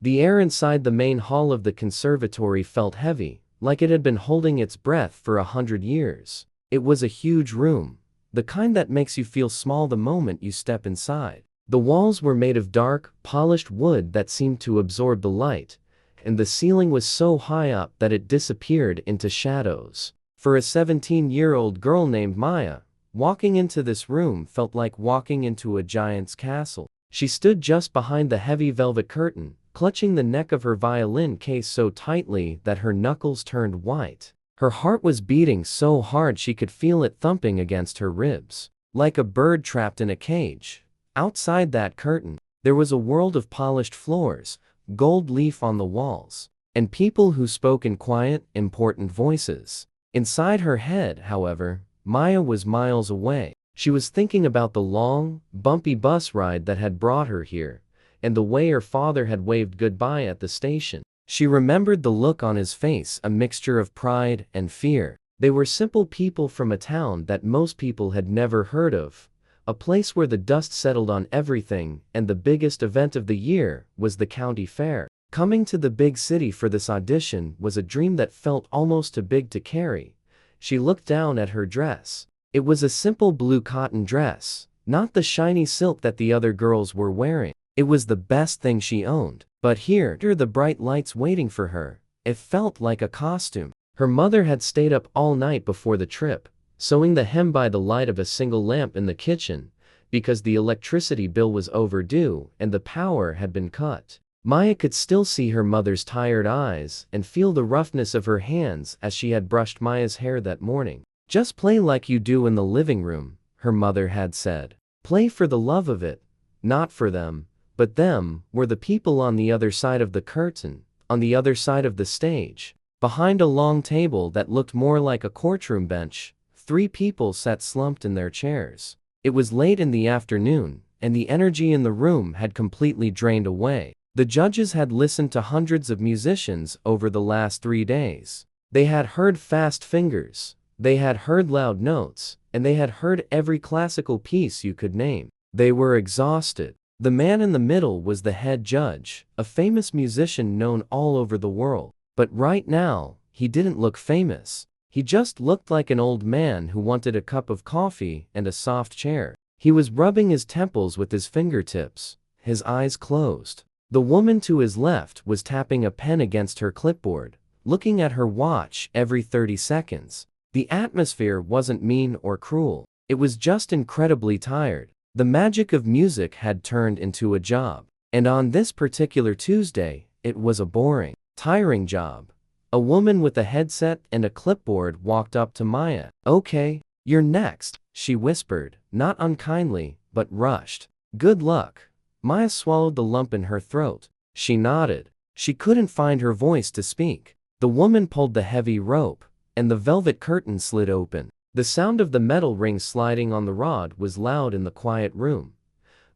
The air inside the main hall of the conservatory felt heavy, like it had been holding its breath for 100 years. It was a huge room, the kind that makes you feel small the moment you step inside. The walls were made of dark, polished wood that seemed to absorb the light, and the ceiling was so high up that it disappeared into shadows. For a 17-year-old girl named Maya, walking into this room felt like walking into a giant's castle. She stood just behind the heavy velvet curtain, clutching the neck of her violin case so tightly that her knuckles turned white. Her heart was beating so hard she could feel it thumping against her ribs. Like a bird trapped in a cage. Outside that curtain, there was a world of polished floors, gold leaf on the walls, and people who spoke in quiet, important voices. Inside her head, however, Maya was miles away. She was thinking about the long, bumpy bus ride that had brought her here, and the way her father had waved goodbye at the station. She remembered the look on his face, a mixture of pride and fear. They were simple people from a town that most people had never heard of, a place where the dust settled on everything, and the biggest event of the year was the county fair. Coming to the big city for this audition was a dream that felt almost too big to carry. She looked down at her dress. It was a simple blue cotton dress, not the shiny silk that the other girls were wearing. It was the best thing she owned. But here, the bright lights waiting for her, it felt like a costume. Her mother had stayed up all night before the trip, sewing the hem by the light of a single lamp in the kitchen, because the electricity bill was overdue and the power had been cut. Maya could still see her mother's tired eyes and feel the roughness of her hands as she had brushed Maya's hair that morning. "Just play like you do in the living room," her mother had said. "Play for the love of it, not for them." But them were the people on the other side of the curtain, on the other side of the stage. Behind a long table that looked more like a courtroom bench, 3 people sat slumped in their chairs. It was late in the afternoon, and the energy in the room had completely drained away. The judges had listened to hundreds of musicians over the last 3 days. They had heard fast fingers, they had heard loud notes, and they had heard every classical piece you could name. They were exhausted. The man in the middle was the head judge, a famous musician known all over the world. But right now, he didn't look famous. He just looked like an old man who wanted a cup of coffee and a soft chair. He was rubbing his temples with his fingertips, his eyes closed. The woman to his left was tapping a pen against her clipboard, looking at her watch every 30 seconds. The atmosphere wasn't mean or cruel. It was just incredibly tired. The magic of music had turned into a job. And on this particular Tuesday, it was a boring, tiring job. A woman with a headset and a clipboard walked up to Maya. "Okay, you're next," she whispered, not unkindly, but rushed. "Good luck." Maya swallowed the lump in her throat. She nodded. She couldn't find her voice to speak. The woman pulled the heavy rope, and the velvet curtain slid open. The sound of the metal ring sliding on the rod was loud in the quiet room.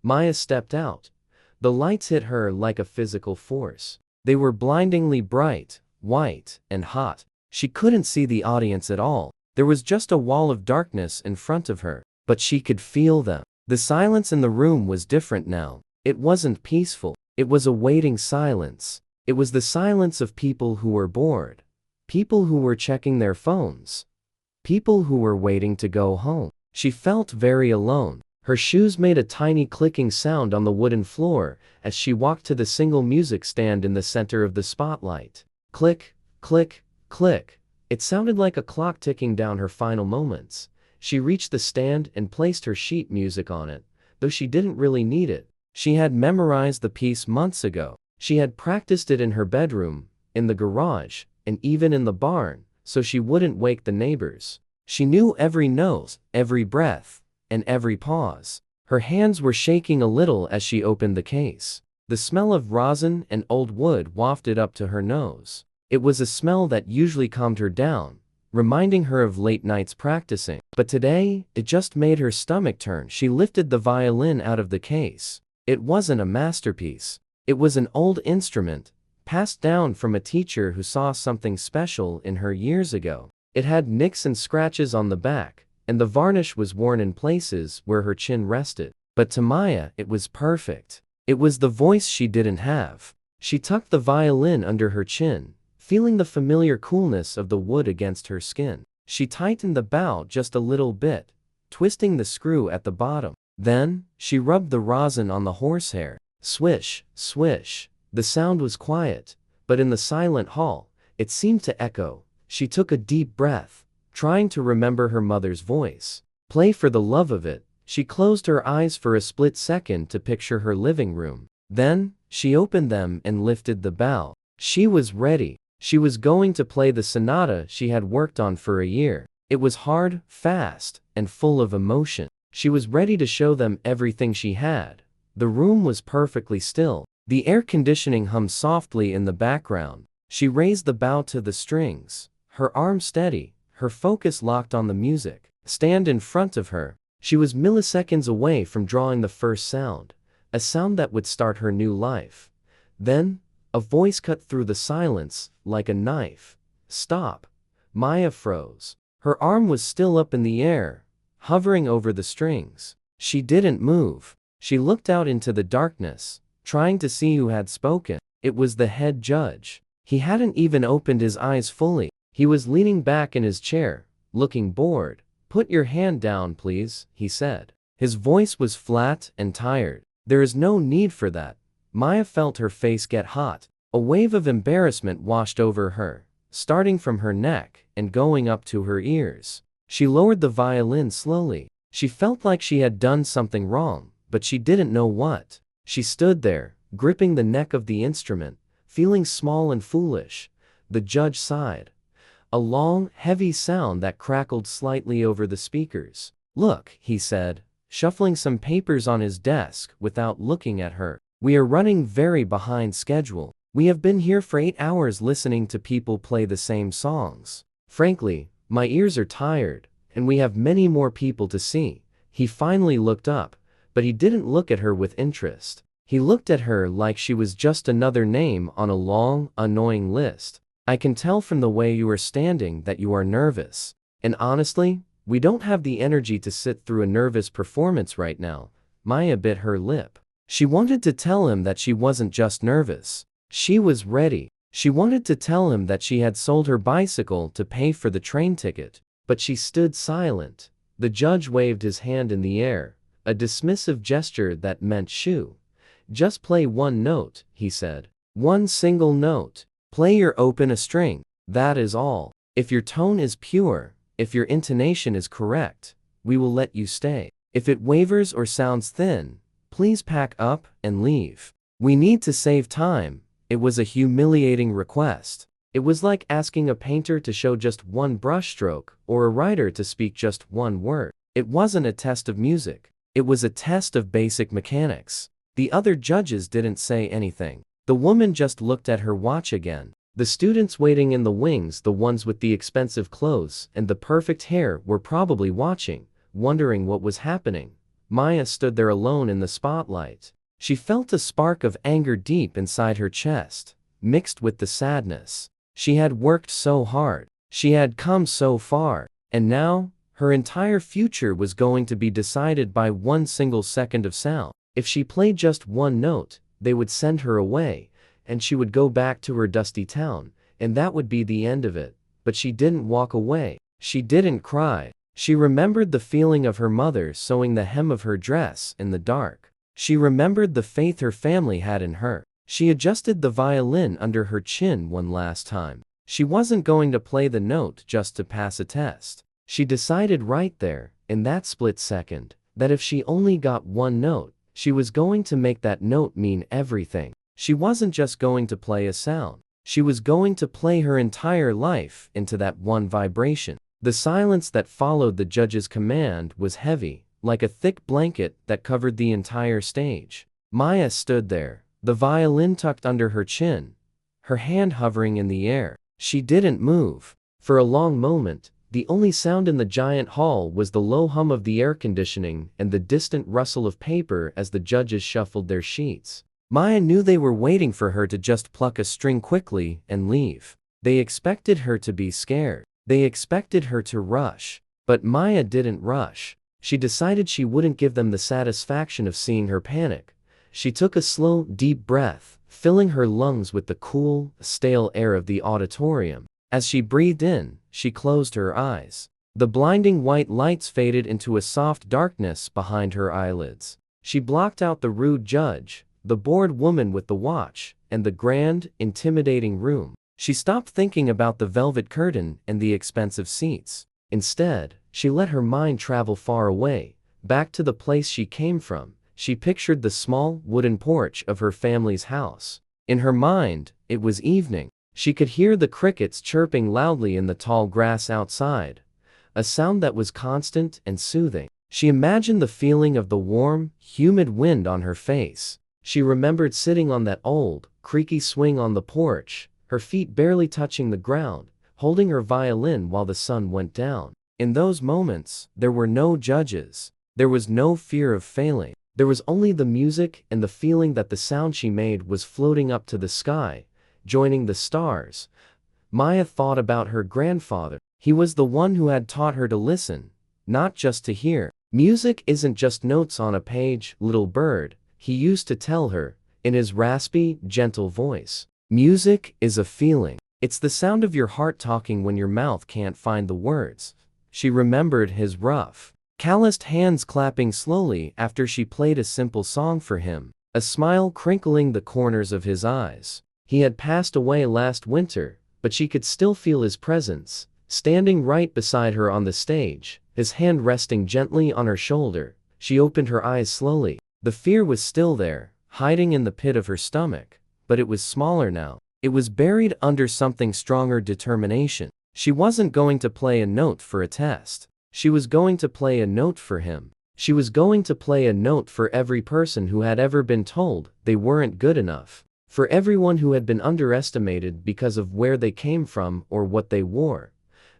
Maya stepped out. The lights hit her like a physical force. They were blindingly bright, white, and hot. She couldn't see the audience at all. There was just a wall of darkness in front of her, but she could feel them. The silence in the room was different now. It wasn't peaceful. It was a waiting silence. It was the silence of people who were bored, people who were checking their phones, people who were waiting to go home. She felt very alone. Her shoes made a tiny clicking sound on the wooden floor as she walked to the single music stand in the center of the spotlight. Click, click, click. It sounded like a clock ticking down her final moments. She reached the stand and placed her sheet music on it, though she didn't really need it. She had memorized the piece months ago. She had practiced it in her bedroom, in the garage, and even in the barn, so she wouldn't wake the neighbors. She knew every note, every breath, and every pause. Her hands were shaking a little as she opened the case. The smell of rosin and old wood wafted up to her nose. It was a smell that usually calmed her down, reminding her of late nights practicing. But today, it just made her stomach turn. She lifted the violin out of the case. It wasn't a masterpiece. It was an old instrument, passed down from a teacher who saw something special in her years ago. It had nicks and scratches on the back, and the varnish was worn in places where her chin rested. But to Maya, it was perfect. It was the voice she didn't have. She tucked the violin under her chin, feeling the familiar coolness of the wood against her skin. She tightened the bow just a little bit, twisting the screw at the bottom. Then, she rubbed the rosin on the horsehair. Swish, swish. The sound was quiet, but in the silent hall, it seemed to echo. She took a deep breath, trying to remember her mother's voice. Play for the love of it. She closed her eyes for a split second to picture her living room. Then, she opened them and lifted the bow. She was ready. She was going to play the sonata she had worked on for a year. It was hard, fast, and full of emotion. She was ready to show them everything she had. The room was perfectly still. The air conditioning hummed softly in the background. She raised the bow to the strings, her arm steady, her focus locked on the music. Stand in front of her. She was milliseconds away from drawing the first sound, a sound that would start her new life. Then, a voice cut through the silence, like a knife. Stop. Maya froze. Her arm was still up in the air, hovering over the strings. She didn't move. She looked out into the darkness, trying to see who had spoken. It was the head judge. He hadn't even opened his eyes fully. He was leaning back in his chair, looking bored. Put your hand down, please, he said. His voice was flat and tired. There is no need for that. Maya felt her face get hot. A wave of embarrassment washed over her, starting from her neck and going up to her ears. She lowered the violin slowly. She felt like she had done something wrong, but she didn't know what. She stood there, gripping the neck of the instrument, feeling small and foolish. The judge sighed. A long, heavy sound that crackled slightly over the speakers. Look, he said, shuffling some papers on his desk without looking at her. We are running very behind schedule. We have been here for 8 hours listening to people play the same songs. Frankly, my ears are tired, and we have many more people to see. He finally looked up, but he didn't look at her with interest. He looked at her like she was just another name on a long, annoying list. I can tell from the way you are standing that you are nervous. And honestly, we don't have the energy to sit through a nervous performance right now. Maya bit her lip. She wanted to tell him that she wasn't just nervous. She was ready. She wanted to tell him that she had sold her bicycle to pay for the train ticket. But she stood silent. The judge waved his hand in the air, a dismissive gesture that meant shoo. Just play one note, he said. One single note. Play your open a string. That is all. If your tone is pure, if your intonation is correct, we will let you stay. If it wavers or sounds thin, please pack up and leave. We need to save time. It was a humiliating request. It was like asking a painter to show just one brushstroke or a writer to speak just one word. It wasn't a test of music. It was a test of basic mechanics. The other judges didn't say anything. The woman just looked at her watch again. The students waiting in the wings, the ones with the expensive clothes and the perfect hair, were probably watching, wondering what was happening. Maya stood there alone in the spotlight. She felt a spark of anger deep inside her chest, mixed with the sadness. She had worked so hard. She had come so far. And now, her entire future was going to be decided by one single second of sound. If she played just one note, they would send her away, and she would go back to her dusty town, and that would be the end of it. But she didn't walk away. She didn't cry. She remembered the feeling of her mother sewing the hem of her dress in the dark. She remembered the faith her family had in her. She adjusted the violin under her chin one last time. She wasn't going to play the note just to pass a test. She decided right there, in that split second, that if she only got one note, she was going to make that note mean everything. She wasn't just going to play a sound. She was going to play her entire life into that one vibration. The silence that followed the judge's command was heavy, like a thick blanket that covered the entire stage. Maya stood there, the violin tucked under her chin, her hand hovering in the air. She didn't move. For a long moment, the only sound in the giant hall was the low hum of the air conditioning and the distant rustle of paper as the judges shuffled their sheets. Maya knew they were waiting for her to just pluck a string quickly and leave. They expected her to be scared. They expected her to rush. But Maya didn't rush. She decided she wouldn't give them the satisfaction of seeing her panic. She took a slow, deep breath, filling her lungs with the cool, stale air of the auditorium. As she breathed in, she closed her eyes. The blinding white lights faded into a soft darkness behind her eyelids. She blocked out the rude judge, the bored woman with the watch, and the grand, intimidating room. She stopped thinking about the velvet curtain and the expensive seats. Instead, she let her mind travel far away, back to the place she came from. She pictured the small, wooden porch of her family's house. In her mind, it was evening. She could hear the crickets chirping loudly in the tall grass outside, a sound that was constant and soothing. She imagined the feeling of the warm, humid wind on her face. She remembered sitting on that old, creaky swing on the porch, her feet barely touching the ground, holding her violin while the sun went down. In those moments, there were no judges. There was no fear of failing. There was only the music and the feeling that the sound she made was floating up to the sky, joining the stars. Maya thought about her grandfather. He was the one who had taught her to listen, not just to hear. Music isn't just notes on a page, little bird, he used to tell her, in his raspy, gentle voice. Music is a feeling. It's the sound of your heart talking when your mouth can't find the words. She remembered his rough, calloused hands clapping slowly after she played a simple song for him, a smile crinkling the corners of his eyes. He had passed away last winter, but she could still feel his presence, standing right beside her on the stage, his hand resting gently on her shoulder. She opened her eyes slowly. The fear was still there, hiding in the pit of her stomach, but it was smaller now. It was buried under something stronger: determination. She wasn't going to play a note for a test. She was going to play a note for him. She was going to play a note for every person who had ever been told they weren't good enough. For everyone who had been underestimated because of where they came from or what they wore.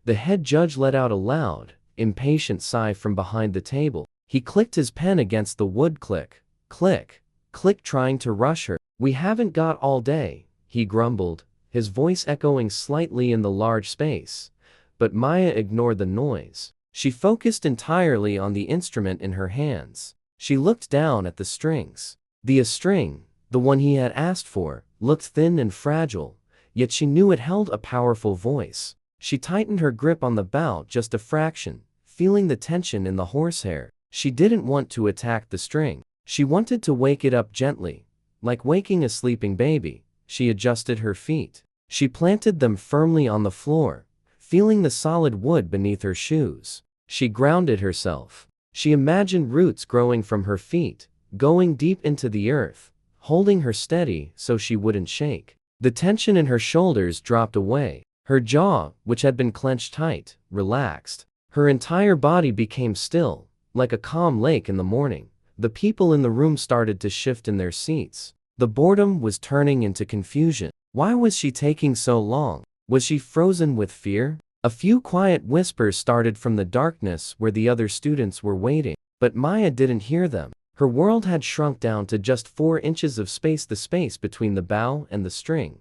The head judge let out a loud, impatient sigh from behind the table. He clicked his pen against the wood. Click, click, click, trying to rush her. "We haven't got all day," he grumbled, his voice echoing slightly in the large space. But Maya ignored the noise. She focused entirely on the instrument in her hands. She looked down at the strings. The string, the one he had asked for, looked thin and fragile, yet she knew it held a powerful voice. She tightened her grip on the bow just a fraction, feeling the tension in the horsehair. She didn't want to attack the string. She wanted to wake it up gently, like waking a sleeping baby. She adjusted her feet. She planted them firmly on the floor, feeling the solid wood beneath her shoes. She grounded herself. She imagined roots growing from her feet, going deep into the earth, holding her steady so she wouldn't shake. The tension in her shoulders dropped away. Her jaw, which had been clenched tight, relaxed. Her entire body became still, like a calm lake in the morning. The people in the room started to shift in their seats. The boredom was turning into confusion. Why was she taking so long? Was she frozen with fear? A few quiet whispers started from the darkness where the other students were waiting, but Maya didn't hear them. Her world had shrunk down to just 4 inches of space, the space between the bow and the string.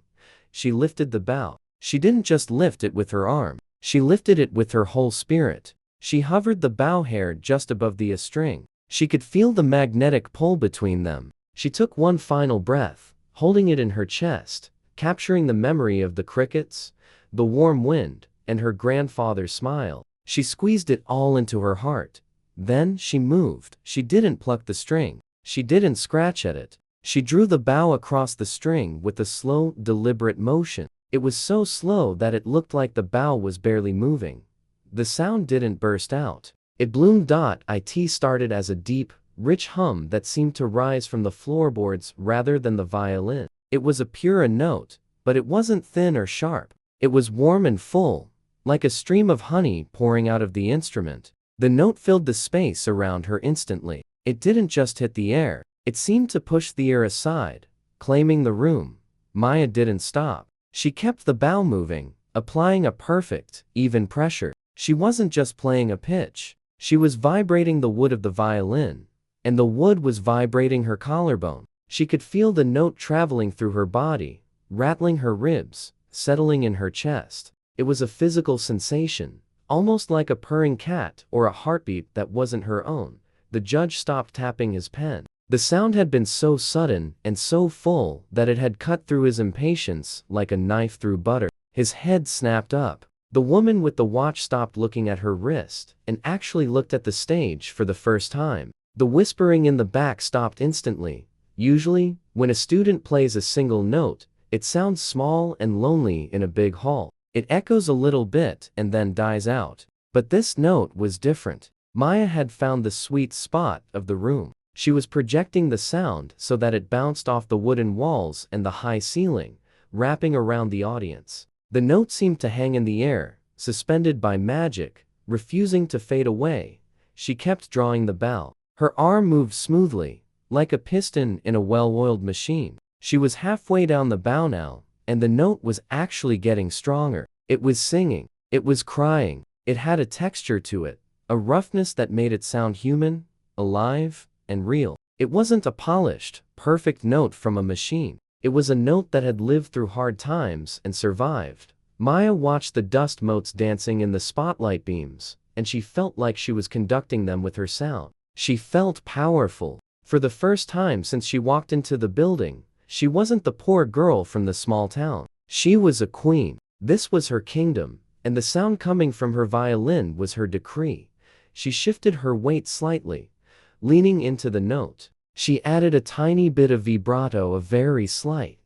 She lifted the bow. She didn't just lift it with her arm. She lifted it with her whole spirit. She hovered the bow hair just above the string. She could feel the magnetic pull between them. She took one final breath, holding it in her chest, capturing the memory of the crickets, the warm wind, and her grandfather's smile. She squeezed it all into her heart. Then she moved. She didn't pluck the string. She didn't scratch at it. She drew the bow across the string with a slow, deliberate motion. It was so slow that it looked like the bow was barely moving. The sound didn't burst out. It bloomed. It started as a deep, rich hum that seemed to rise from the floorboards rather than the violin. It was a pure note, but it wasn't thin or sharp. It was warm and full, like a stream of honey pouring out of the instrument. The note filled the space around her instantly. It didn't just hit the air. It seemed to push the air aside, claiming the room. Maya didn't stop. She kept the bow moving, applying a perfect, even pressure. She wasn't just playing a pitch. She was vibrating the wood of the violin, and the wood was vibrating her collarbone. She could feel the note traveling through her body, rattling her ribs, settling in her chest. It was a physical sensation, almost like a purring cat or a heartbeat that wasn't her own. The judge stopped tapping his pen. The sound had been so sudden and so full that it had cut through his impatience like a knife through butter. His head snapped up. The woman with the watch stopped looking at her wrist and actually looked at the stage for the first time. The whispering in the back stopped instantly. Usually, when a student plays a single note, it sounds small and lonely in a big hall. It echoes a little bit and then dies out. But this note was different. Maya had found the sweet spot of the room. She was projecting the sound so that it bounced off the wooden walls and the high ceiling, wrapping around the audience. The note seemed to hang in the air, suspended by magic, refusing to fade away. She kept drawing the bow. Her arm moved smoothly, like a piston in a well-oiled machine. She was halfway down the bow now, and the note was actually getting stronger. It was singing. It was crying. It had a texture to it, a roughness that made it sound human, alive, and real. It wasn't a polished, perfect note from a machine. It was a note that had lived through hard times and survived. Maya watched the dust motes dancing in the spotlight beams, and she felt like she was conducting them with her sound. She felt powerful. For the first time since she walked into the building, she wasn't the poor girl from the small town. She was a queen. This was her kingdom, and the sound coming from her violin was her decree. She shifted her weight slightly, leaning into the note. She added a tiny bit of vibrato, a very slight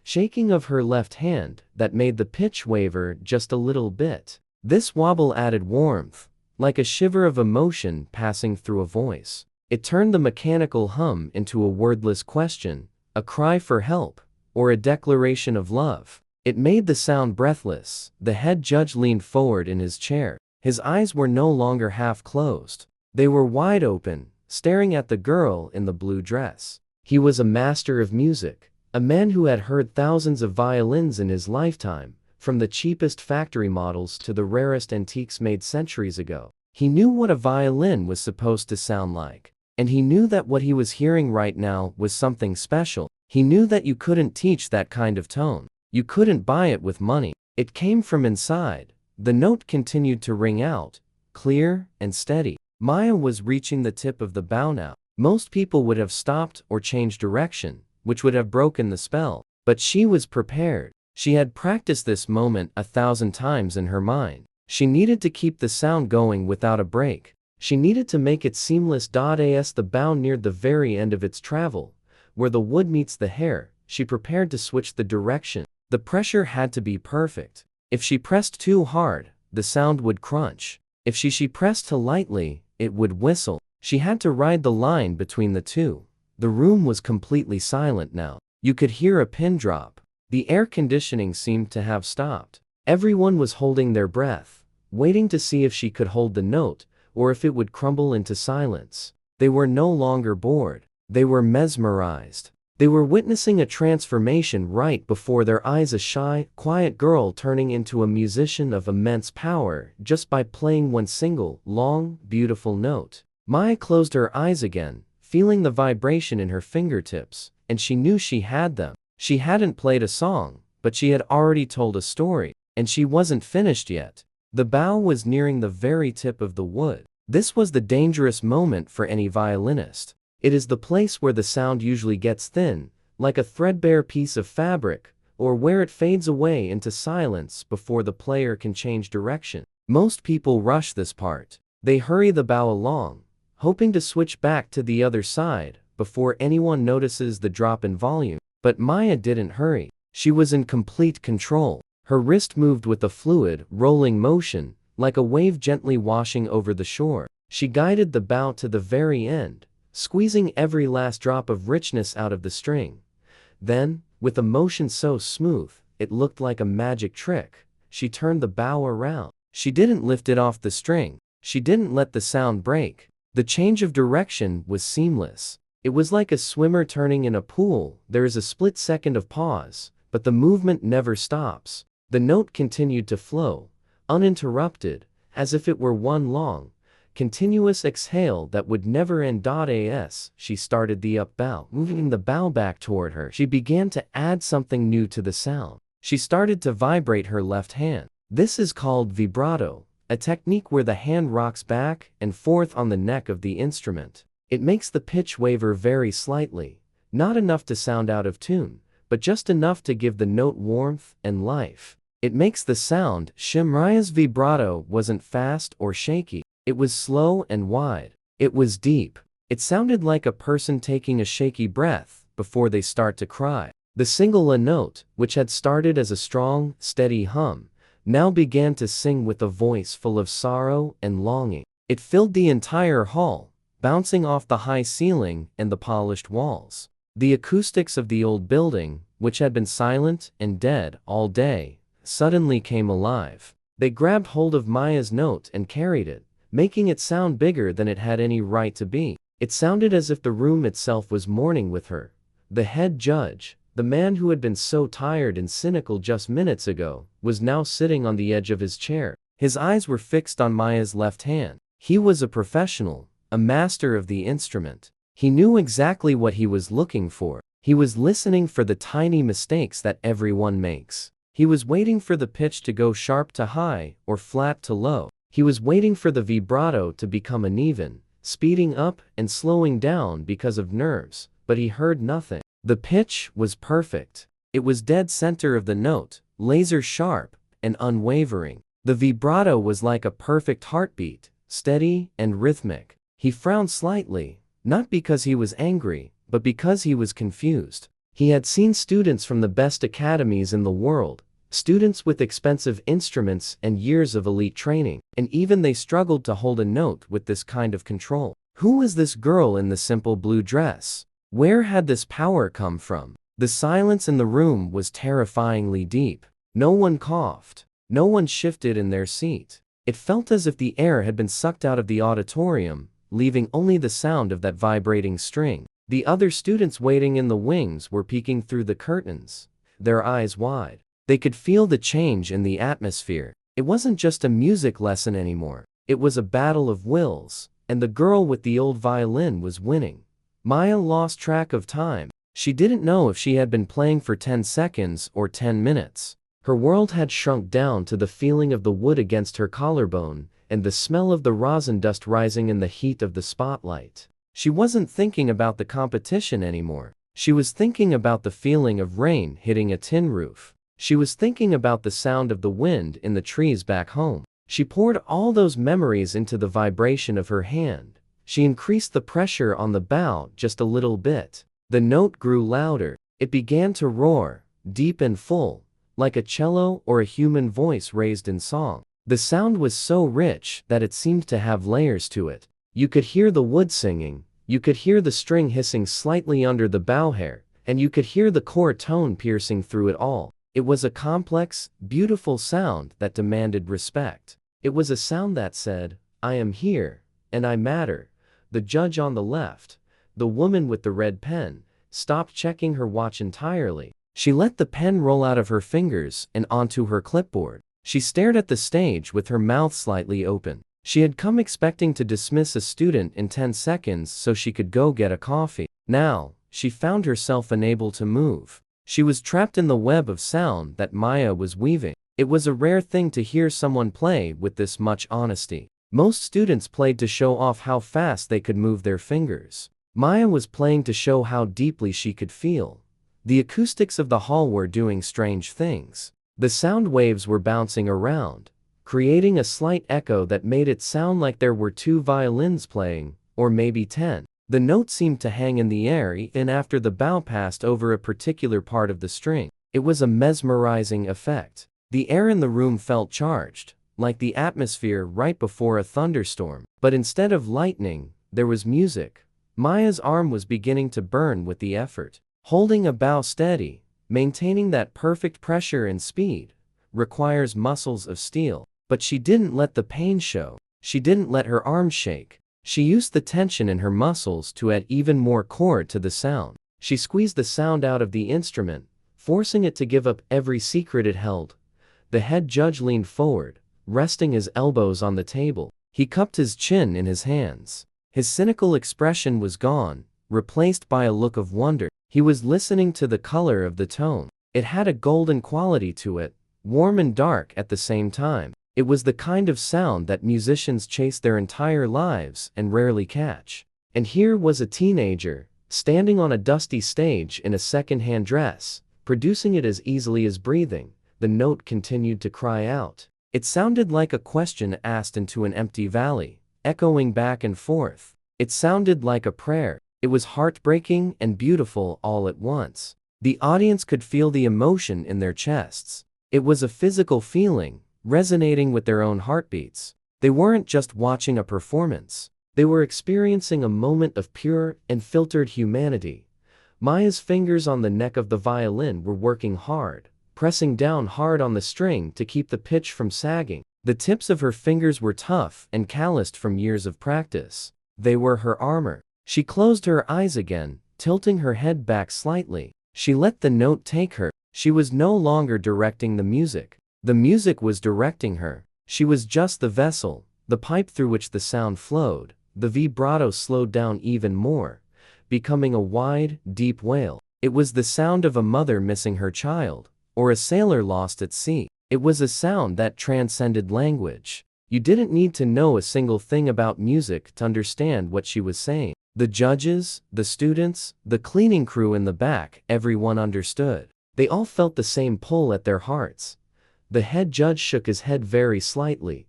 shaking of her left hand that made the pitch waver just a little bit. This wobble added warmth, like a shiver of emotion passing through a voice. It turned the mechanical hum into a wordless question, a cry for help, or a declaration of love. It made the sound breathless. The head judge leaned forward in his chair. His eyes were no longer half closed. They were wide open, staring at the girl in the blue dress. He was a master of music, a man who had heard thousands of violins in his lifetime, from the cheapest factory models to the rarest antiques made centuries ago. He knew what a violin was supposed to sound like, and he knew that what he was hearing right now was something special. He knew that you couldn't teach that kind of tone. You couldn't buy it with money. It came from inside. The note continued to ring out, clear and steady. Maya was reaching the tip of the bow now. Most people would have stopped or changed direction, which would have broken the spell. But she was prepared. She had practiced this moment 1,000 times in her mind. She needed to keep the sound going without a break. She needed to make it seamless. As the bow neared the very end of its travel, where the wood meets the hair, she prepared to switch the direction. The pressure had to be perfect. If she pressed too hard, the sound would crunch. If she pressed too lightly, it would whistle. She had to ride the line between the two. The room was completely silent now. You could hear a pin drop. The air conditioning seemed to have stopped. Everyone was holding their breath, waiting to see if she could hold the note, or if it would crumble into silence. They were no longer bored. They were mesmerized. They were witnessing a transformation right before their eyes, a shy, quiet girl turning into a musician of immense power just by playing one single, long, beautiful note. Maya closed her eyes again, feeling the vibration in her fingertips, and she knew she had them. She hadn't played a song, but she had already told a story, and she wasn't finished yet. The bow was nearing the very tip of the wood. This was the dangerous moment for any violinist. It is the place where the sound usually gets thin, like a threadbare piece of fabric, or where it fades away into silence before the player can change direction. Most people rush this part. They hurry the bow along, hoping to switch back to the other side before anyone notices the drop in volume. But Maya didn't hurry. She was in complete control. Her wrist moved with a fluid, rolling motion, like a wave gently washing over the shore. She guided the bow to the very end, squeezing every last drop of richness out of the string. Then, with a motion so smooth, it looked like a magic trick, she turned the bow around. She didn't lift it off the string. She didn't let the sound break. The change of direction was seamless. It was like a swimmer turning in a pool. There is a split second of pause, but the movement never stops. The note continued to flow, uninterrupted, as if it were one long, continuous exhale that would never end. As she started the up bow, moving the bow back toward her, she began to add something new to the sound. She started to vibrate her left hand. This is called vibrato, a technique where the hand rocks back and forth on the neck of the instrument. It makes the pitch waver very slightly, not enough to sound out of tune, but just enough to give the note warmth and life. It makes the sound shimmer. Maya's vibrato wasn't fast or shaky. It was slow and wide. It was deep. It sounded like a person taking a shaky breath before they start to cry. The single note, which had started as a strong, steady hum, now began to sing with a voice full of sorrow and longing. It filled the entire hall, bouncing off the high ceiling and the polished walls. The acoustics of the old building, which had been silent and dead all day, suddenly came alive. They grabbed hold of Maya's note and carried it, making it sound bigger than it had any right to be. It sounded as if the room itself was mourning with her. The head judge, the man who had been so tired and cynical just minutes ago, was now sitting on the edge of his chair. His eyes were fixed on Maya's left hand. He was a professional, a master of the instrument. He knew exactly what he was looking for. He was listening for the tiny mistakes that everyone makes. He was waiting for the pitch to go sharp to high or flat to low. He was waiting for the vibrato to become uneven, speeding up and slowing down because of nerves, but he heard nothing. The pitch was perfect. It was dead center of the note, laser sharp and unwavering. The vibrato was like a perfect heartbeat, steady and rhythmic. He frowned slightly, not because he was angry, but because he was confused. He had seen students from the best academies in the world, students with expensive instruments and years of elite training, and even they struggled to hold a note with this kind of control. Who was this girl in the simple blue dress? Where had this power come from? The silence in the room was terrifyingly deep. No one coughed. No one shifted in their seat. It felt as if the air had been sucked out of the auditorium, leaving only the sound of that vibrating string. The other students waiting in the wings were peeking through the curtains, their eyes wide. They could feel the change in the atmosphere. It wasn't just a music lesson anymore. It was a battle of wills, and the girl with the old violin was winning. Maya lost track of time. She didn't know if she had been playing for 10 seconds or 10 minutes. Her world had shrunk down to the feeling of the wood against her collarbone, and the smell of the rosin dust rising in the heat of the spotlight. She wasn't thinking about the competition anymore. She was thinking about the feeling of rain hitting a tin roof. She was thinking about the sound of the wind in the trees back home. She poured all those memories into the vibration of her hand. She increased the pressure on the bow just a little bit. The note grew louder. It began to roar, deep and full, like a cello or a human voice raised in song. The sound was so rich that it seemed to have layers to it. You could hear the wood singing, you could hear the string hissing slightly under the bow hair, and you could hear the core tone piercing through it all. It was a complex, beautiful sound that demanded respect. It was a sound that said, "I am here, and I matter." The judge on the left, the woman with the red pen, stopped checking her watch entirely. She let the pen roll out of her fingers and onto her clipboard. She stared at the stage with her mouth slightly open. She had come expecting to dismiss a student in 10 seconds so she could go get a coffee. Now, she found herself unable to move. She was trapped in the web of sound that Maya was weaving. It was a rare thing to hear someone play with this much honesty. Most students played to show off how fast they could move their fingers. Maya was playing to show how deeply she could feel. The acoustics of the hall were doing strange things. The sound waves were bouncing around, creating a slight echo that made it sound like there were 2 violins playing, or maybe 10. The note seemed to hang in the air even after the bow passed over a particular part of the string. It was a mesmerizing effect. The air in the room felt charged, like the atmosphere right before a thunderstorm. But instead of lightning, there was music. Maya's arm was beginning to burn with the effort. Holding a bow steady, maintaining that perfect pressure and speed, requires muscles of steel. But she didn't let the pain show. She didn't let her arms shake. She used the tension in her muscles to add even more chord to the sound. She squeezed the sound out of the instrument, forcing it to give up every secret it held. The head judge leaned forward, resting his elbows on the table. He cupped his chin in his hands. His cynical expression was gone, replaced by a look of wonder. He was listening to the color of the tone. It had a golden quality to it, warm and dark at the same time. It was the kind of sound that musicians chase their entire lives and rarely catch. And here was a teenager, standing on a dusty stage in a second-hand dress, producing it as easily as breathing. The note continued to cry out. It sounded like a question asked into an empty valley, echoing back and forth. It sounded like a prayer. It was heartbreaking and beautiful all at once. The audience could feel the emotion in their chests. It was a physical feeling, resonating with their own heartbeats. They weren't just watching a performance. They were experiencing a moment of pure and filtered humanity. Maya's fingers on the neck of the violin were working hard, pressing down hard on the string to keep the pitch from sagging. The tips of her fingers were tough and calloused from years of practice. They were her armor. She closed her eyes again, tilting her head back slightly. She let the note take her. She was no longer directing the music. The music was directing her. She was just the vessel, the pipe through which the sound flowed. The vibrato slowed down even more, becoming a wide, deep wail. It was the sound of a mother missing her child, or a sailor lost at sea. It was a sound that transcended language. You didn't need to know a single thing about music to understand what she was saying. The judges, the students, the cleaning crew in the back, everyone understood. They all felt the same pull at their hearts. The head judge shook his head very slightly,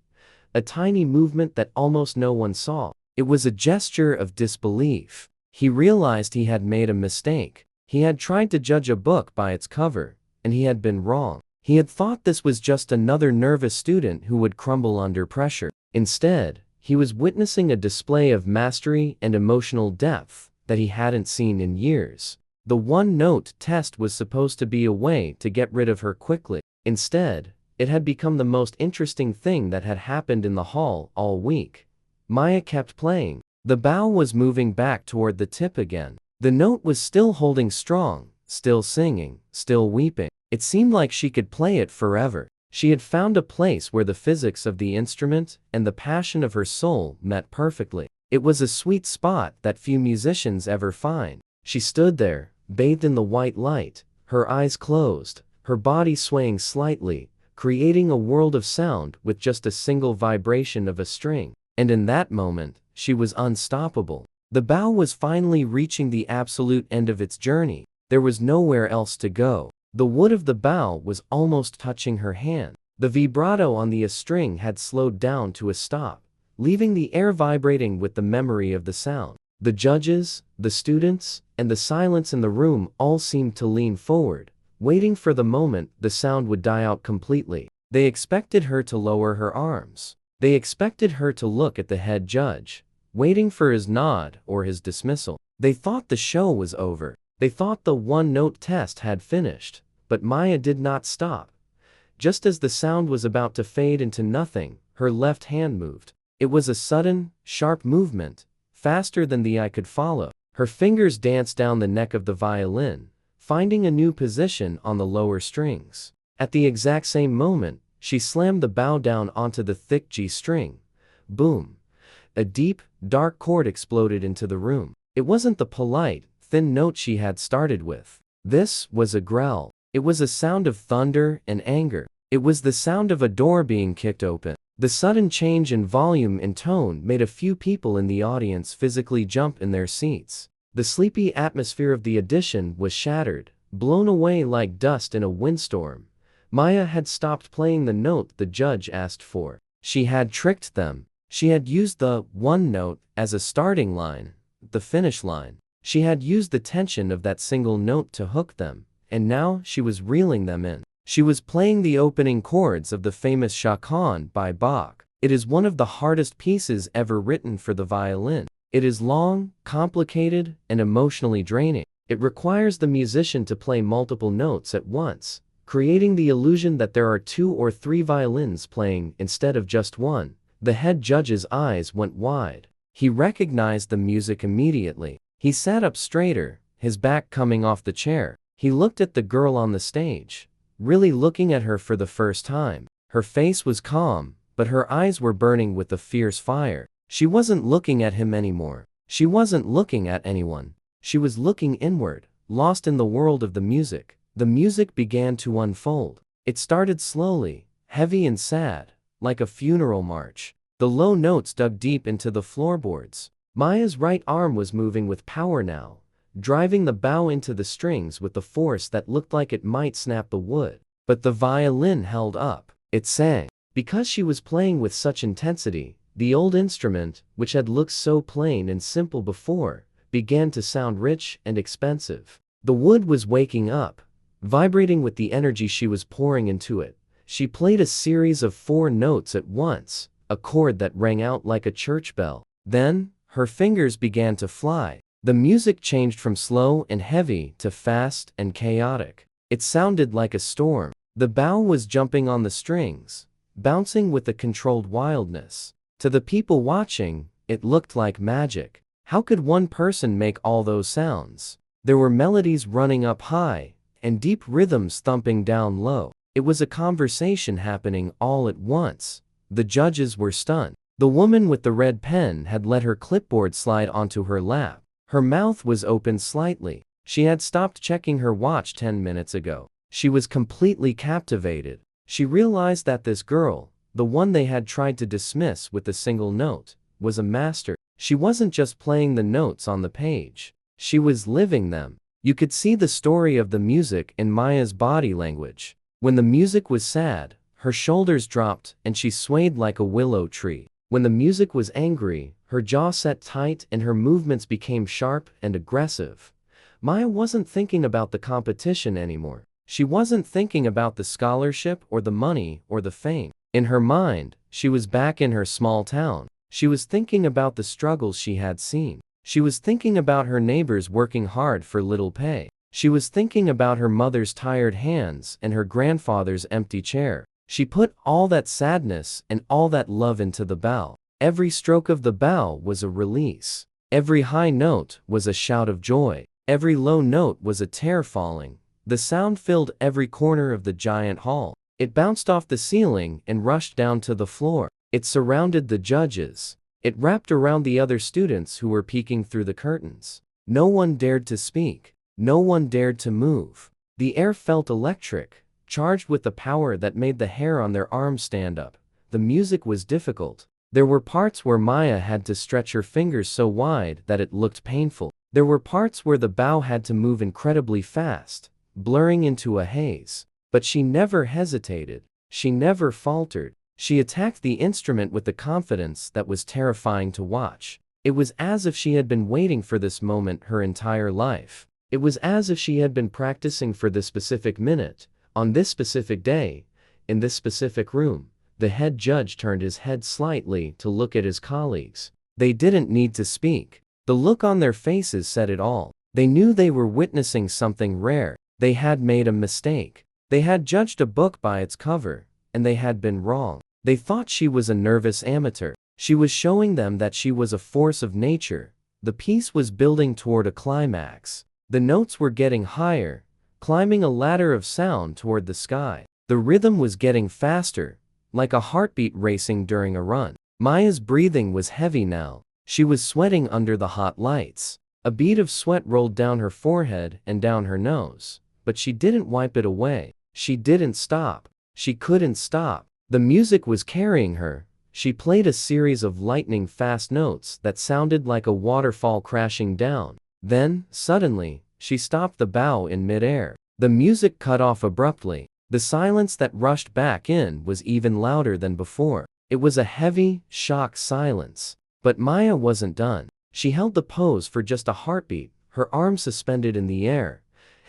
a tiny movement that almost no one saw. It was a gesture of disbelief. He realized he had made a mistake. He had tried to judge a book by its cover, and he had been wrong. He had thought this was just another nervous student who would crumble under pressure. Instead, he was witnessing a display of mastery and emotional depth that he hadn't seen in years. The one-note test was supposed to be a way to get rid of her quickly. Instead, it had become the most interesting thing that had happened in the hall all week. Maya kept playing. The bow was moving back toward the tip again. The note was still holding strong, still singing, still weeping. It seemed like she could play it forever. She had found a place where the physics of the instrument and the passion of her soul met perfectly. It was a sweet spot that few musicians ever find. She stood there, bathed in the white light, her eyes closed, her body swaying slightly, creating a world of sound with just a single vibration of a string. And in that moment, she was unstoppable. The bow was finally reaching the absolute end of its journey. There was nowhere else to go. The wood of the bow was almost touching her hand. The vibrato on the string had slowed down to a stop, leaving the air vibrating with the memory of the sound. The judges, the students, and the silence in the room all seemed to lean forward, waiting for the moment the sound would die out completely. They expected her to lower her arms. They expected her to look at the head judge, waiting for his nod or his dismissal. They thought the show was over. They thought the one-note test had finished, but Maya did not stop. Just as the sound was about to fade into nothing, her left hand moved. It was a sudden, sharp movement, faster than the eye could follow. Her fingers danced down the neck of the violin, finding a new position on the lower strings. At the exact same moment, she slammed the bow down onto the thick G string. Boom! A deep, dark chord exploded into the room. It wasn't the polite, thin note she had started with. This was a growl. It was a sound of thunder and anger. It was the sound of a door being kicked open. The sudden change in volume and tone made a few people in the audience physically jump in their seats. The sleepy atmosphere of the audition was shattered, blown away like dust in a windstorm. Maya had stopped playing the note the judge asked for. She had tricked them. She had used the one note as a starting line, the finish line. She had used the tension of that single note to hook them, and now she was reeling them in. She was playing the opening chords of the famous Chaconne by Bach. It is one of the hardest pieces ever written for the violin. It is long, complicated, and emotionally draining. It requires the musician to play multiple notes at once, creating the illusion that there are 2 or 3 violins playing instead of just one. The head judge's eyes went wide. He recognized the music immediately. He sat up straighter, his back coming off the chair. He looked at the girl on the stage, really looking at her for the first time. Her face was calm, but her eyes were burning with a fierce fire. She wasn't looking at him anymore. She wasn't looking at anyone. She was looking inward, lost in the world of the music. The music began to unfold. It started slowly, heavy and sad, like a funeral march. The low notes dug deep into the floorboards. Maya's right arm was moving with power now, driving the bow into the strings with the force that looked like it might snap the wood. But the violin held up. It sang. Because she was playing with such intensity, the old instrument, which had looked so plain and simple before, began to sound rich and expensive. The wood was waking up, vibrating with the energy she was pouring into it. She played a series of 4 notes at once, a chord that rang out like a church bell. Then, her fingers began to fly. The music changed from slow and heavy to fast and chaotic. It sounded like a storm. The bow was jumping on the strings, bouncing with a controlled wildness. To the people watching, it looked like magic. How could one person make all those sounds? There were melodies running up high, and deep rhythms thumping down low. It was a conversation happening all at once. The judges were stunned. The woman with the red pen had let her clipboard slide onto her lap. Her mouth was open slightly. She had stopped checking her watch 10 minutes ago. She was completely captivated. She realized that this girl, the one they had tried to dismiss with a single note, was a master. She wasn't just playing the notes on the page. She was living them. You could see the story of the music in Maya's body language. When the music was sad, her shoulders dropped and she swayed like a willow tree. When the music was angry, her jaw set tight and her movements became sharp and aggressive. Maya wasn't thinking about the competition anymore. She wasn't thinking about the scholarship or the money or the fame. In her mind, she was back in her small town. She was thinking about the struggles she had seen. She was thinking about her neighbors working hard for little pay. She was thinking about her mother's tired hands and her grandfather's empty chair. She put all that sadness and all that love into the bow. Every stroke of the bow was a release. Every high note was a shout of joy. Every low note was a tear falling. The sound filled every corner of the giant hall. It bounced off the ceiling and rushed down to the floor. It surrounded the judges. It wrapped around the other students who were peeking through the curtains. No one dared to speak. No one dared to move. The air felt electric, charged with the power that made the hair on their arms stand up. The music was difficult. There were parts where Maya had to stretch her fingers so wide that it looked painful. There were parts where the bow had to move incredibly fast, blurring into a haze. But she never hesitated. She never faltered. She attacked the instrument with a confidence that was terrifying to watch. It was as if she had been waiting for this moment her entire life. It was as if she had been practicing for this specific minute, on this specific day, in this specific room. The head judge turned his head slightly to look at his colleagues. They didn't need to speak. The look on their faces said it all. They knew they were witnessing something rare. They had made a mistake. They had judged a book by its cover, and they had been wrong. They thought she was a nervous amateur. She was showing them that she was a force of nature. The piece was building toward a climax. The notes were getting higher, climbing a ladder of sound toward the sky. The rhythm was getting faster, like a heartbeat racing during a run. Maya's breathing was heavy now. She was sweating under the hot lights. A bead of sweat rolled down her forehead and down her nose. But she didn't wipe it away. She didn't stop. She couldn't stop. The music was carrying her. She played a series of lightning-fast notes that sounded like a waterfall crashing down. Then, suddenly, she stopped the bow in midair. The music cut off abruptly. The silence that rushed back in was even louder than before. It was a heavy, shocked silence. But Maya wasn't done. She held the pose for just a heartbeat, her arms suspended in the air.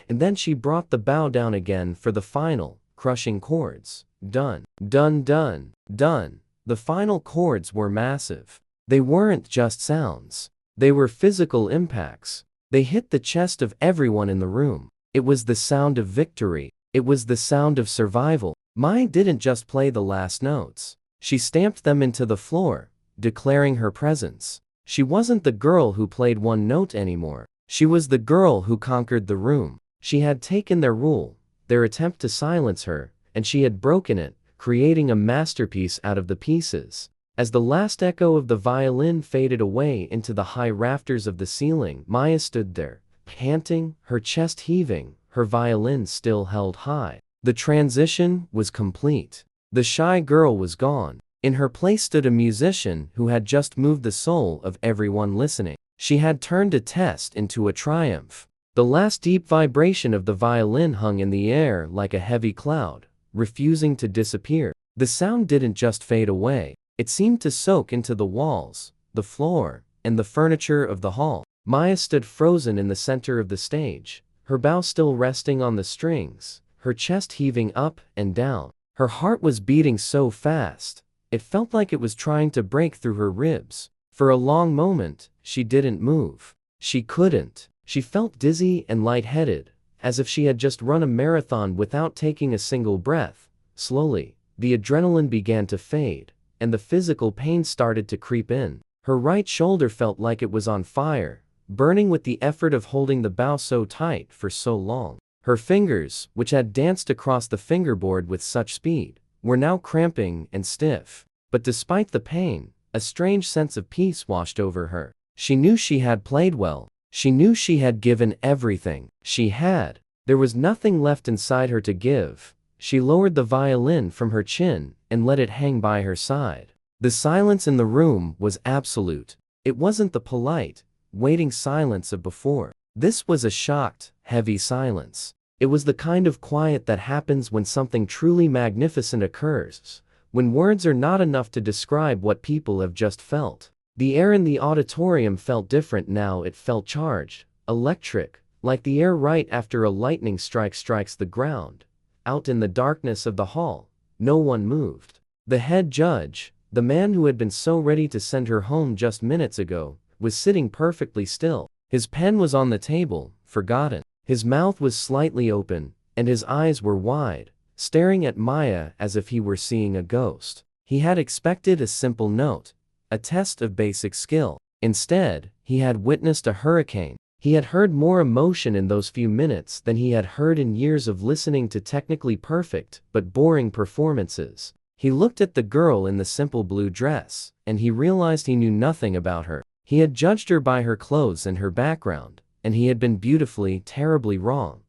And then she brought the bow down again for the final, crushing chords. Done. Done, done, done. The final chords were massive. They weren't just sounds. They were physical impacts. They hit the chest of everyone in the room. It was the sound of victory. It was the sound of survival. Maya didn't just play the last notes. She stamped them into the floor, declaring her presence. She wasn't the girl who played one note anymore. She was the girl who conquered the room. She had taken their rule, their attempt to silence her, and she had broken it, creating a masterpiece out of the pieces. As the last echo of the violin faded away into the high rafters of the ceiling, Maya stood there, panting, her chest heaving, her violin still held high. The transition was complete. The shy girl was gone. In her place stood a musician who had just moved the soul of everyone listening. She had turned a test into a triumph. The last deep vibration of the violin hung in the air like a heavy cloud, refusing to disappear. The sound didn't just fade away. It seemed to soak into the walls, the floor, and the furniture of the hall. Maya stood frozen in the center of the stage, her bow still resting on the strings, her chest heaving up and down. Her heart was beating so fast, it felt like it was trying to break through her ribs. For a long moment, she didn't move. She couldn't. She felt dizzy and lightheaded, as if she had just run a marathon without taking a single breath. Slowly, the adrenaline began to fade, and the physical pain started to creep in. Her right shoulder felt like it was on fire, burning with the effort of holding the bow so tight for so long. Her fingers, which had danced across the fingerboard with such speed, were now cramping and stiff. But despite the pain, a strange sense of peace washed over her. She knew she had played well. She knew she had given everything. She had. There was nothing left inside her to give. She lowered the violin from her chin and let it hang by her side. The silence in the room was absolute. It wasn't the polite, waiting silence of before. This was a shocked, heavy silence. It was the kind of quiet that happens when something truly magnificent occurs, when words are not enough to describe what people have just felt. The air in the auditorium felt different now. It felt charged, electric, like the air right after a lightning strike strikes the ground. Out in the darkness of the hall, no one moved. The head judge, the man who had been so ready to send her home just minutes ago, was sitting perfectly still. His pen was on the table, forgotten. His mouth was slightly open, and his eyes were wide, staring at Maya as if he were seeing a ghost. He had expected a simple note, a test of basic skill. Instead, he had witnessed a hurricane. He had heard more emotion in those few minutes than he had heard in years of listening to technically perfect but boring performances. He looked at the girl in the simple blue dress, and he realized he knew nothing about her. He had judged her by her clothes and her background, and he had been beautifully, terribly wrong.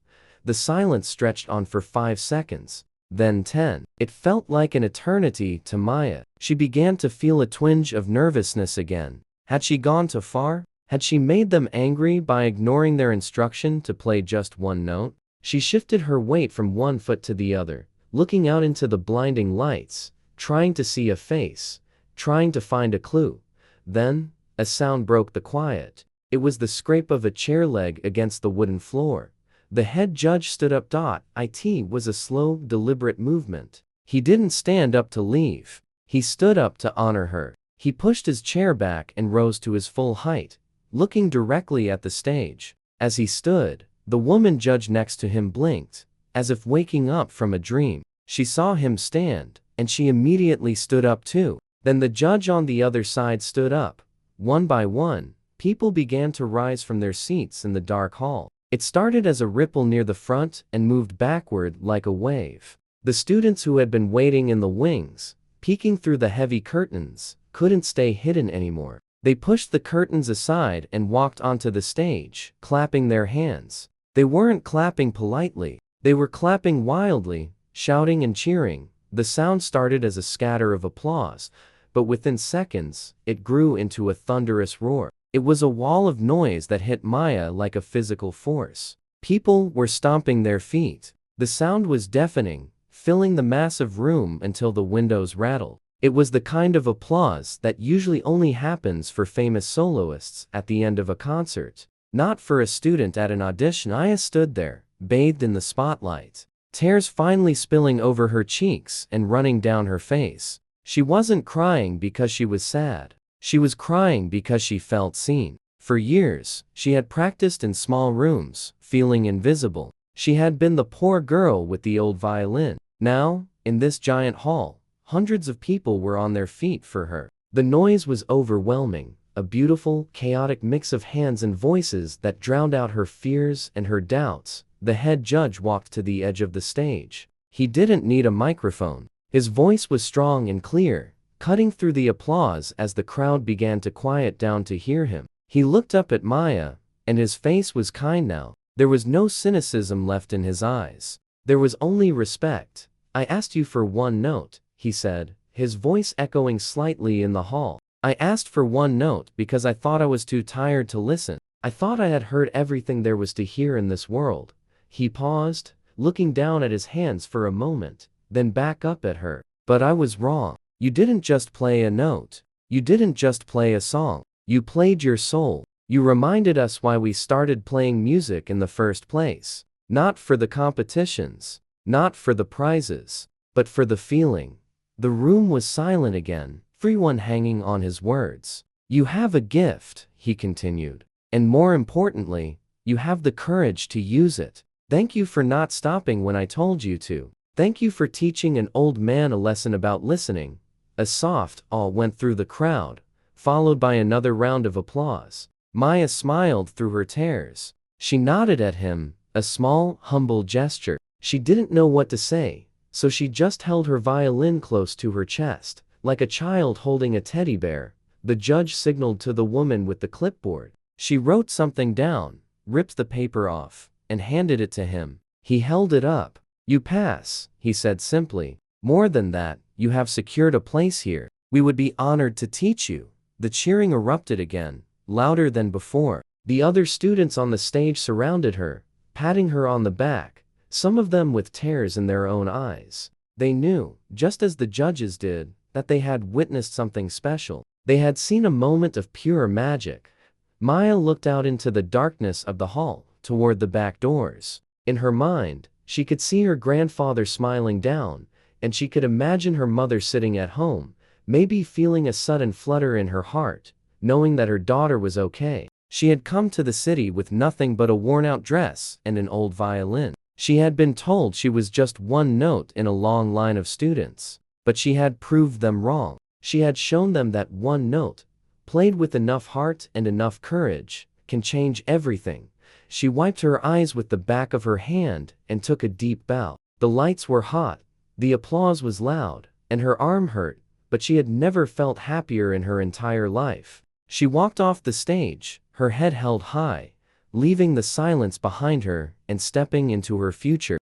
The silence stretched on for 5 seconds, then 10. It felt like an eternity to Maya. She began to feel a twinge of nervousness again. Had she gone too far? Had she made them angry by ignoring their instruction to play just one note? She shifted her weight from one foot to the other, looking out into the blinding lights, trying to see a face, trying to find a clue. Then, a sound broke the quiet. It was the scrape of a chair leg against the wooden floor. The head judge stood up. It was a slow, deliberate movement. He didn't stand up to leave. He stood up to honor her. He pushed his chair back and rose to his full height, looking directly at the stage. As he stood, the woman judge next to him blinked, as if waking up from a dream. She saw him stand, and she immediately stood up too. Then the judge on the other side stood up. One by one, people began to rise from their seats in the dark hall. It started as a ripple near the front and moved backward like a wave. The students who had been waiting in the wings, peeking through the heavy curtains, couldn't stay hidden anymore. They pushed the curtains aside and walked onto the stage, clapping their hands. They weren't clapping politely. They were clapping wildly, shouting and cheering. The sound started as a scatter of applause, but within seconds, it grew into a thunderous roar. It was a wall of noise that hit Maya like a physical force. People were stomping their feet. The sound was deafening, filling the massive room until the windows rattled. It was the kind of applause that usually only happens for famous soloists at the end of a concert, not for a student at an audition. Maya stood there, bathed in the spotlight, tears finally spilling over her cheeks and running down her face. She wasn't crying because she was sad. She was crying because she felt seen. For years, she had practiced in small rooms, feeling invisible. She had been the poor girl with the old violin. Now, in this giant hall, hundreds of people were on their feet for her. The noise was overwhelming, a beautiful, chaotic mix of hands and voices that drowned out her fears and her doubts. The head judge walked to the edge of the stage. He didn't need a microphone. His voice was strong and clear, cutting through the applause as the crowd began to quiet down to hear him. He looked up at Maya, and his face was kind now. There was no cynicism left in his eyes. There was only respect. "I asked you for one note," he said, his voice echoing slightly in the hall. I asked for one note because I thought I was too tired to listen. I thought I had heard everything there was to hear in this world. He paused, looking down at his hands for a moment, then back up at her. But I was wrong. You didn't just play a note. You didn't just play a song. You played your soul. You reminded us why we started playing music in the first place. Not for the competitions, not for the prizes, but for the feeling. The room was silent again, everyone hanging on his words. You have a gift, he continued. And more importantly, you have the courage to use it. Thank you for not stopping when I told you to. Thank you for teaching an old man a lesson about listening. A soft "aw" went through the crowd, followed by another round of applause. Maya smiled through her tears. She nodded at him, a small, humble gesture. She didn't know what to say, so she just held her violin close to her chest, like a child holding a teddy bear. The judge signaled to the woman with the clipboard. She wrote something down, ripped the paper off, and handed it to him. He held it up. You pass, he said simply. More than that, you have secured a place here. We would be honored to teach you. The cheering erupted again, louder than before. The other students on the stage surrounded her, patting her on the back, some of them with tears in their own eyes. They knew, just as the judges did, that they had witnessed something special. They had seen a moment of pure magic. Maya looked out into the darkness of the hall, toward the back doors. In her mind, she could see her grandfather smiling down, and she could imagine her mother sitting at home, maybe feeling a sudden flutter in her heart, knowing that her daughter was okay. She had come to the city with nothing but a worn-out dress and an old violin. She had been told she was just one note in a long line of students, but she had proved them wrong. She had shown them that one note, played with enough heart and enough courage, can change everything. She wiped her eyes with the back of her hand and took a deep bow. The lights were hot, the applause was loud, and her arm hurt, but she had never felt happier in her entire life. She walked off the stage, her head held high, leaving the silence behind her and stepping into her future.